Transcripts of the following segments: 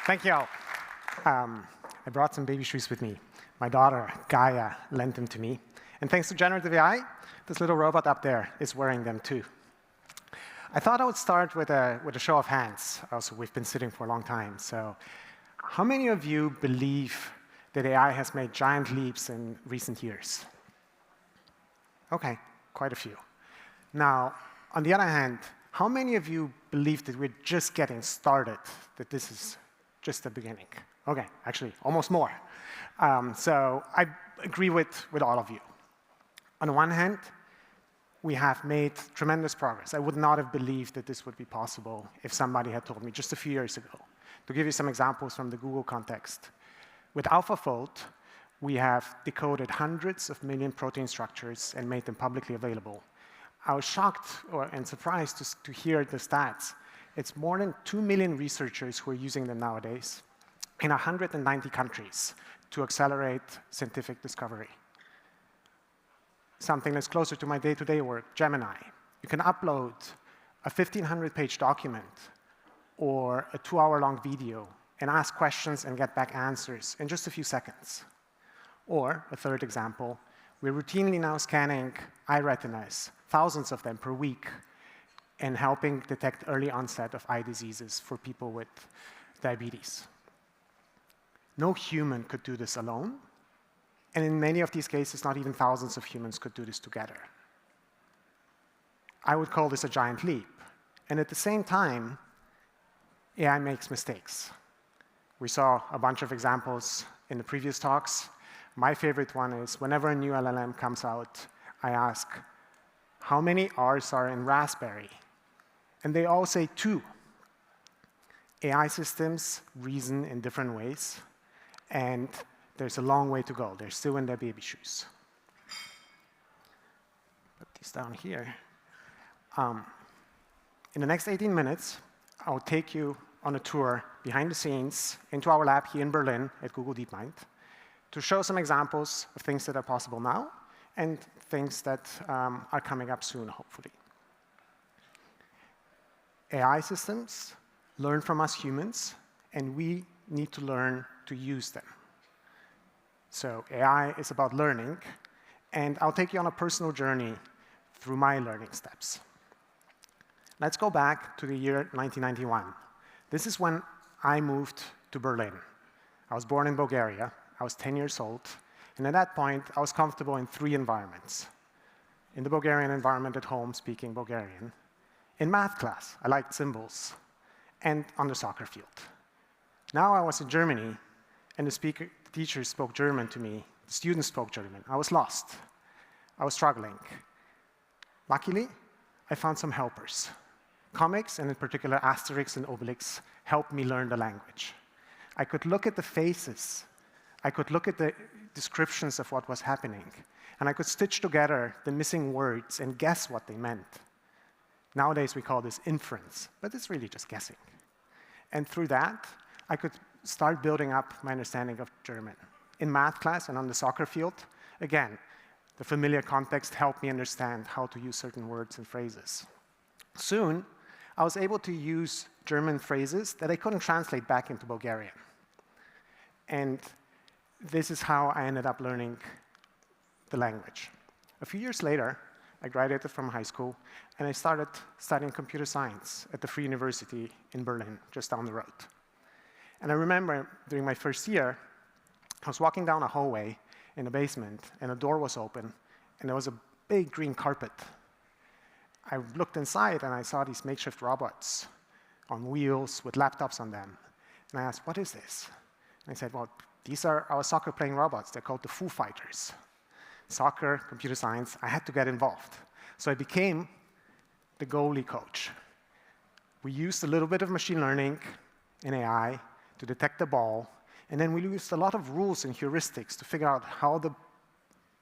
Thank you. I brought some baby shoes with me. My daughter, Gaia, lent them to me. And thanks to generative AI, this little robot up there is wearing them too. I thought I would start with a show of hands. Also, we've been sitting for a long time. So how many of you believe that AI has made giant leaps in recent years? OK, quite a few. Now, on the other hand, how many of you believe that we're just getting started, that this is just the beginning? OK, actually, almost more. So I agree with all of you. On the one hand, we have made tremendous progress. I would not have believed that this would be possible if somebody had told me just a few years ago. To give you some examples from the Google context, with AlphaFold, we have decoded hundreds of million protein structures and made them publicly available. I was shocked and surprised to hear the stats. It's more than 2 million researchers who are using them nowadays in 190 countries to accelerate scientific discovery. Something that's closer to my day-to-day work, Gemini. You can upload a 1,500-page document or a 2-hour-long video and ask questions and get back answers in just a few seconds. Or, a third example, we're routinely now scanning eye retinas, thousands of them per week, and helping detect early onset of eye diseases for people with diabetes. No human could do this alone. And in many of these cases, not even thousands of humans could do this together. I would call this a giant leap. And at the same time, AI makes mistakes. We saw a bunch of examples in the previous talks. My favorite one is whenever a new LLM comes out, I ask, how many R's are in raspberry? And they all say 2. AI systems reason in different ways. And there's a long way to go. They're still in their baby shoes. Put these down here. In the next 18 minutes, I'll take you on a tour behind the scenes into our lab here in Berlin at Google DeepMind to show some examples of things that are possible now and things that are coming up soon, hopefully. AI systems learn from us humans, and we need to learn to use them. So AI is about learning, and I'll take you on a personal journey through my learning steps. Let's go back to the year 1991. This is when I moved to Berlin. I was born in Bulgaria. I was 10 years old. And at that point, I was comfortable in 3 environments. In the Bulgarian environment at home, speaking Bulgarian. In math class, I liked symbols. And on the soccer field. Now I was in Germany, and the teacher spoke German to me. The students spoke German. I was lost. I was struggling. Luckily, I found some helpers. Comics, and in particular Asterix and Obelix, helped me learn the language. I could look at the faces. I could look at the descriptions of what was happening. And I could stitch together the missing words and guess what they meant. Nowadays, we call this inference, but it's really just guessing. And through that, I could start building up my understanding of German. In math class and on the soccer field, again, the familiar context helped me understand how to use certain words and phrases. Soon, I was able to use German phrases that I couldn't translate back into Bulgarian. And this is how I ended up learning the language. A few years later, I graduated from high school, and I started studying computer science at the Free University in Berlin, just down the road. And I remember during my first year, I was walking down a hallway in the basement, and a door was open, and there was a big green carpet. I looked inside, and I saw these makeshift robots on wheels with laptops on them. And I asked, what is this? And they said, well, these are our soccer-playing robots. They're called the Foo Fighters. Soccer, computer science, I had to get involved. So I became the goalie coach. We used a little bit of machine learning and AI to detect the ball, and then we used a lot of rules and heuristics to figure out how the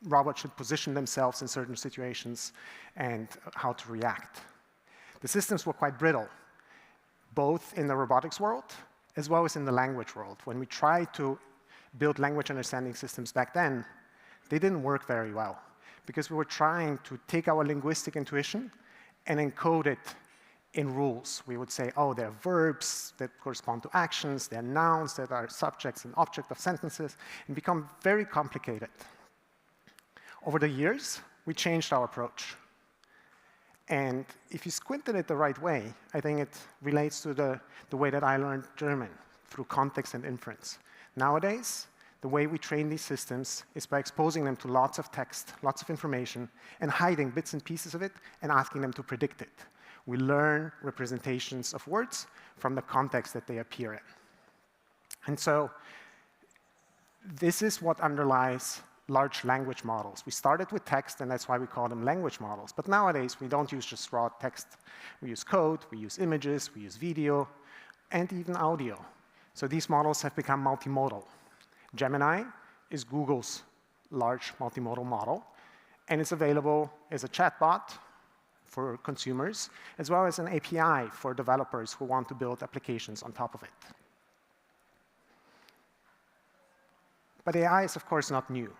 robot should position themselves in certain situations and how to react. The systems were quite brittle, both in the robotics world as well as in the language world. When we tried to build language understanding systems back then, they didn't work very well because we were trying to take our linguistic intuition and encode it in rules. We would say, oh, they're verbs that correspond to actions, they're nouns that are subjects and objects of sentences, and become very complicated. Over the years, we changed our approach. And if you squint at it the right way, I think it relates to the way that I learned German, through context and inference. Nowadays, the way we train these systems is by exposing them to lots of text, lots of information, and hiding bits and pieces of it and asking them to predict it. We learn representations of words from the context that they appear in. And so this is what underlies large language models. We started with text, and that's why we call them language models. But nowadays, we don't use just raw text. We use code, we use images, we use video, and even audio. So these models have become multimodal. Gemini is Google's large multimodal model, and it's available as a chatbot for consumers, as well as an API for developers who want to build applications on top of it. But AI is, of course, not new.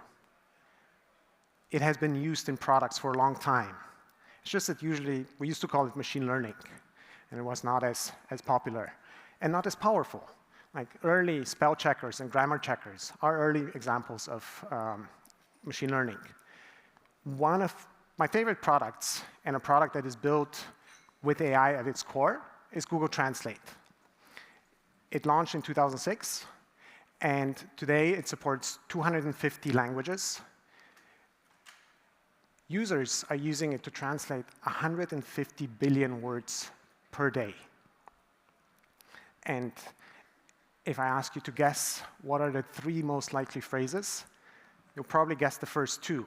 It has been used in products for a long time. It's just that usually we used to call it machine learning, and it was not as popular and not as powerful. Like early spell checkers and grammar checkers are early examples of machine learning. One of my favorite products, and a product that is built with AI at its core, is Google Translate. It launched in 2006, and today it supports 250 languages. Users are using it to translate 150 billion words per day. And if I ask you to guess what are the 3 most likely phrases, you'll probably guess the first 2,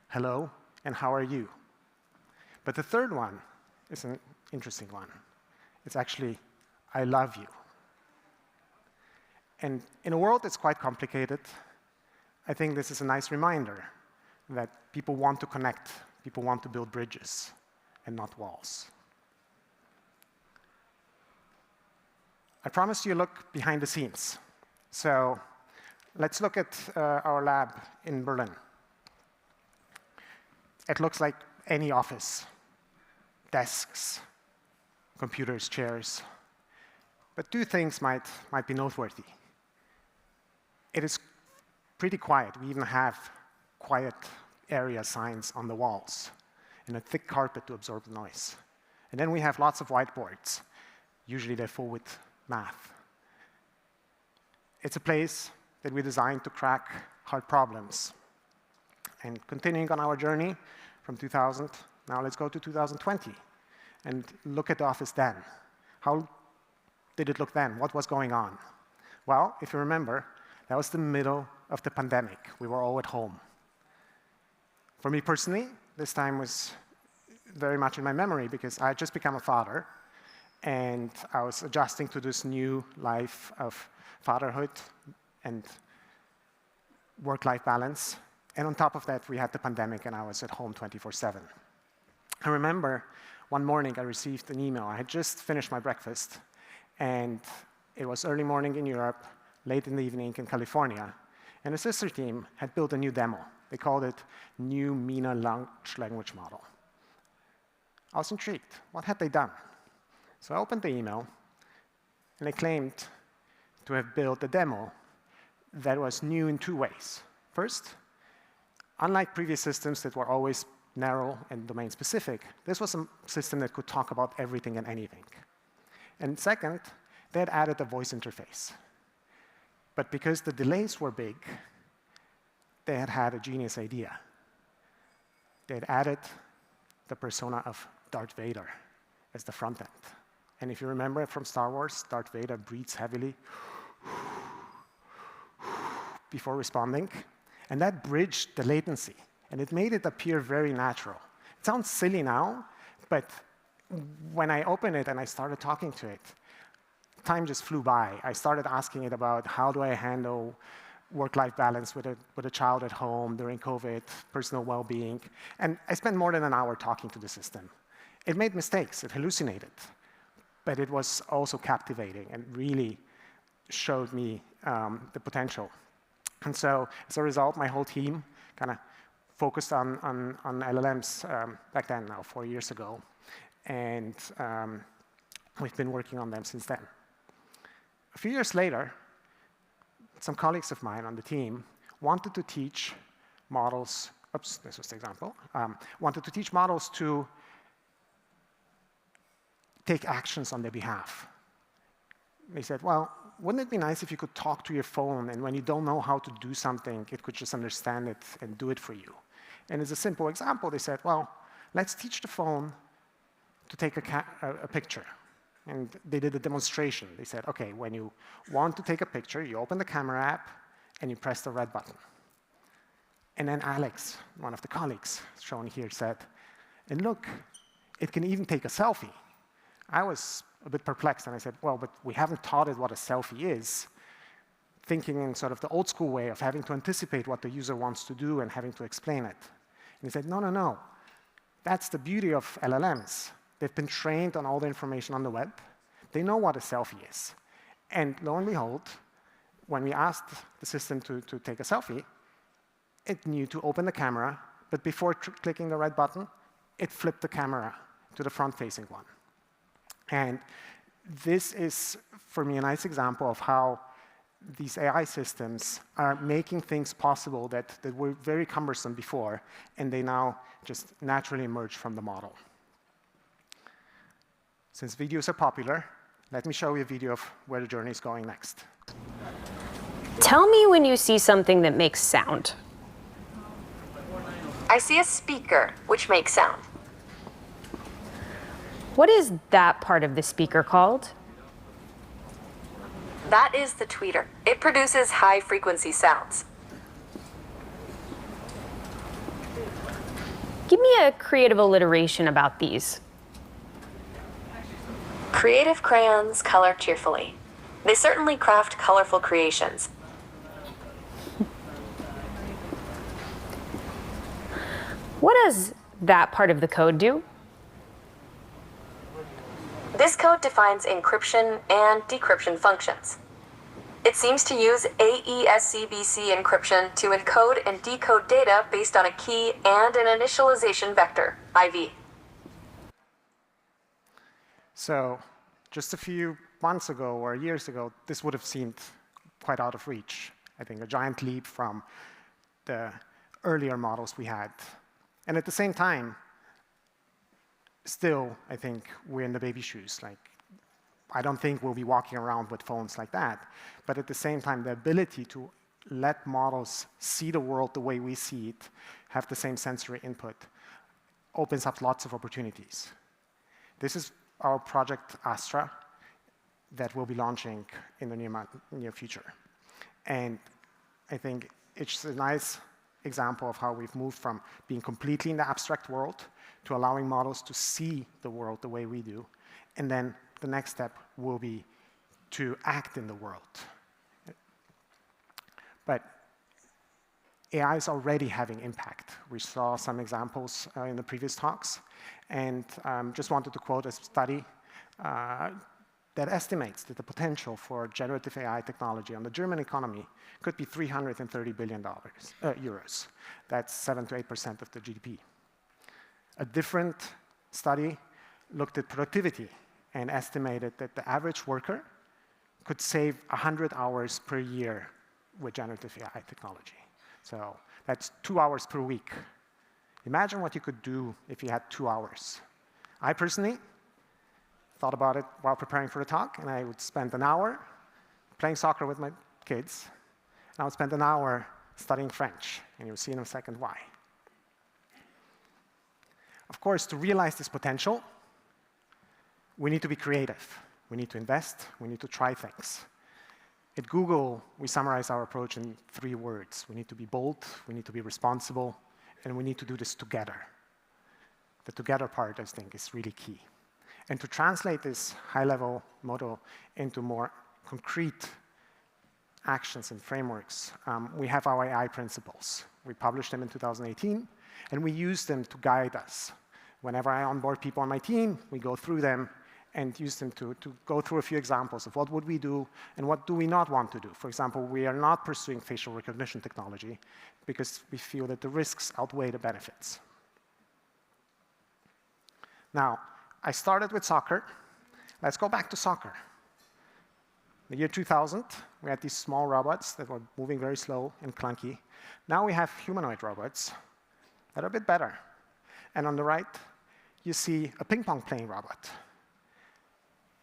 hello and how are you? But the third one is an interesting one. It's actually, I love you. And in a world that's quite complicated, I think this is a nice reminder that people want to connect, people want to build bridges and not walls. I promised you a look behind the scenes. So let's look at our lab in Berlin. It looks like any office. Desks, computers, chairs. But 2 things might be noteworthy. It is pretty quiet. We even have quiet area signs on the walls and a thick carpet to absorb the noise. And then we have lots of whiteboards. Usually they're full with math. It's a place that we designed to crack hard problems. And continuing on our journey from 2000, now let's go to 2020 and look at the office then. How did it look then? What was going on? Well, if you remember, that was the middle of the pandemic. We were all at home. For me personally, this time was very much in my memory because I had just become a father, and I was adjusting to this new life of fatherhood and work-life balance. And on top of that, we had the pandemic, and I was at home 24/7. I remember one morning I received an email. I had just finished my breakfast, and it was early morning in Europe, late in the evening in California, and a sister team had built a new demo. They called it New MENA Large Language Model. I was intrigued. What had they done? So I opened the email, and they claimed to have built a demo that was new in 2 ways. First, unlike previous systems that were always narrow and domain-specific, this was a system that could talk about everything and anything. And second, they had added a voice interface. But because the delays were big, they had a genius idea. They had added the persona of Darth Vader as the front end. And if you remember from Star Wars, Darth Vader breathes heavily before responding. And that bridged the latency, and it made it appear very natural. It sounds silly now, but when I opened it and I started talking to it, time just flew by. I started asking it about how do I handle work-life balance with a child at home during COVID, personal well-being. And I spent more than an hour talking to the system. It made mistakes, it hallucinated, but it was also captivating and really showed me the potential. And so as a result, my whole team kind of focused on LLMs back then, now 4 years ago. and we've been working on them since then. A few years later, some colleagues of mine on the team wanted to teach models, oops, this was the example, wanted to teach models to take actions on their behalf. They said, well, wouldn't it be nice if you could talk to your phone, and when you don't know how to do something, it could just understand it and do it for you? And as a simple example, they said, well, let's teach the phone to take a picture. And they did a demonstration. They said, OK, when you want to take a picture, you open the camera app, and you press the red button. And then Alex, one of the colleagues shown here, said, and look, it can even take a selfie. I was a bit perplexed, and I said, well, but we haven't taught it what a selfie is, thinking in sort of the old school way of having to anticipate what the user wants to do and having to explain it. And he said, no, no, no. That's the beauty of LLMs. They've been trained on all the information on the web. They know what a selfie is. And lo and behold, when we asked the system to take a selfie, it knew to open the camera, but before clicking the red button, it flipped the camera to the front-facing one. And this is, for me, a nice example of how these AI systems are making things possible that were very cumbersome before, and they now just naturally emerge from the model. Since videos are popular, let me show you a video of where the journey is going next. Tell me when you see something that makes sound. I see a speaker, which makes sound. What is that part of the speaker called? That is the tweeter. It produces high-frequency sounds. Give me a creative alliteration about these. Creative crayons color cheerfully. They certainly craft colorful creations. What does that part of the code do? This code defines encryption and decryption functions. It seems to use AES-CBC encryption to encode and decode data based on a key and an initialization vector, IV. So just a few months ago or years ago, this would have seemed quite out of reach. I think a giant leap from the earlier models we had. And at the same time, still, I think we're in the baby shoes. Like, I don't think we'll be walking around with phones like that. But at the same time, the ability to let models see the world the way we see it, have the same sensory input, opens up lots of opportunities. This is our project Astra that we'll be launching in the near future. And I think it's a nice example of how we've moved from being completely in the abstract world to allowing models to see the world the way we do. And then the next step will be to act in the world. But AI is already having impact. We saw some examples in the previous talks. And just wanted to quote a study that estimates that the potential for generative AI technology on the German economy could be $330 billion euros. That's 7 to 8% of the GDP. A different study looked at productivity and estimated that the average worker could save 100 hours per year with generative AI technology. So that's 2 hours per week. Imagine what you could do if you had 2 hours. I personally thought about it while preparing for the talk, and I would spend an hour playing soccer with my kids, and I would spend an hour studying French, and you'll see in a second why. Of course, to realize this potential, we need to be creative. We need to invest. We need to try things. At Google, we summarize our approach in 3 words. We need to be bold, we need to be responsible, and we need to do this together. The together part, I think, is really key. And to translate this high-level model into more concrete actions and frameworks, we have our AI principles. We published them in 2018, and we use them to guide us. Whenever I onboard people on my team, we go through them and use them to go through a few examples of what would we do and what do we not want to do. For example, we are not pursuing facial recognition technology because we feel that the risks outweigh the benefits. Now, I started with soccer. Let's go back to soccer. The year 2000, we had these small robots that were moving very slow and clunky. Now we have humanoid robots that are a bit better. And on the right, you see a ping pong playing robot.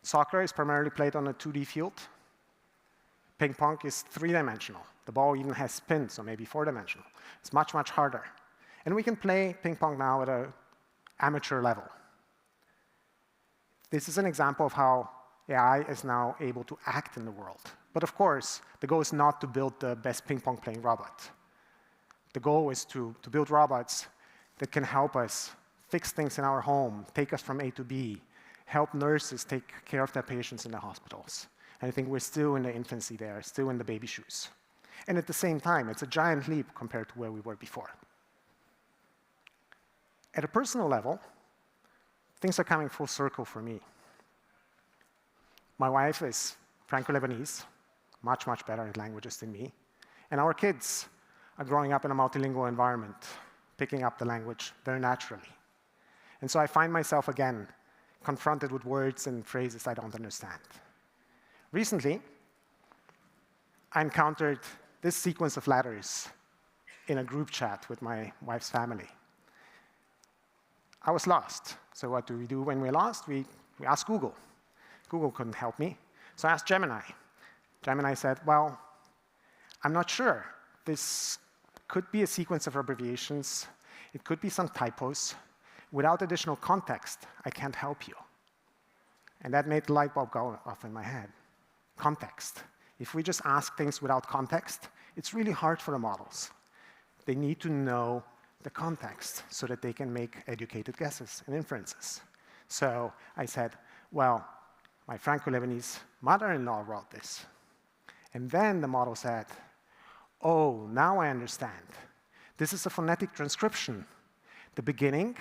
Soccer is primarily played on a 2D field. Ping pong is three-dimensional. The ball even has spin, so maybe four-dimensional. It's much, much harder. And we can play ping pong now at an amateur level. This is an example of how AI is now able to act in the world. But of course, the goal is not to build the best ping pong playing robot. The goal is to build robots that can help us fix things in our home, take us from A to B, help nurses take care of their patients in the hospitals. And I think we're still in the infancy there, still in the baby shoes. And at the same time, it's a giant leap compared to where we were before. At a personal level, things are coming full circle for me. My wife is Franco-Lebanese, much, much better at languages than me. And our kids are growing up in a multilingual environment, picking up the language very naturally. And so I find myself again confronted with words and phrases I don't understand. Recently, I encountered this sequence of letters in a group chat with my wife's family. I was lost. So what do we do when we're lost? We ask Google. Google couldn't help me, so I asked Gemini. Gemini said, well, I'm not sure. This could be a sequence of abbreviations. It could be some typos. Without additional context, I can't help you. And that made the light bulb go off in my head. Context. If we just ask things without context, it's really hard for the models. They need to know the context so that they can make educated guesses and inferences. So I said, well, my Franco-Lebanese mother-in-law wrote this. And then the model said, oh, now I understand. This is a phonetic transcription. The beginning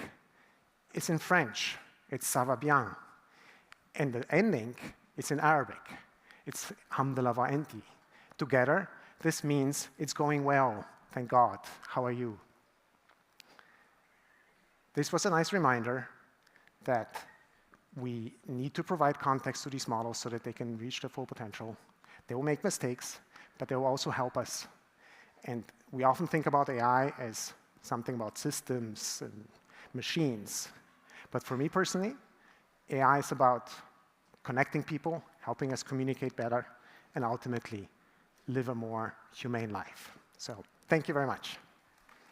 is in French. It's ça va bien. And the ending is in Arabic. It's hamdallah va enti. Together, this means it's going well, thank God. How are you? This was a nice reminder that we need to provide context to these models so that they can reach their full potential. They will make mistakes, but they will also help us. And we often think about AI as something about systems and machines. But for me personally, AI is about connecting people, helping us communicate better, and ultimately live a more humane life. So thank you very much.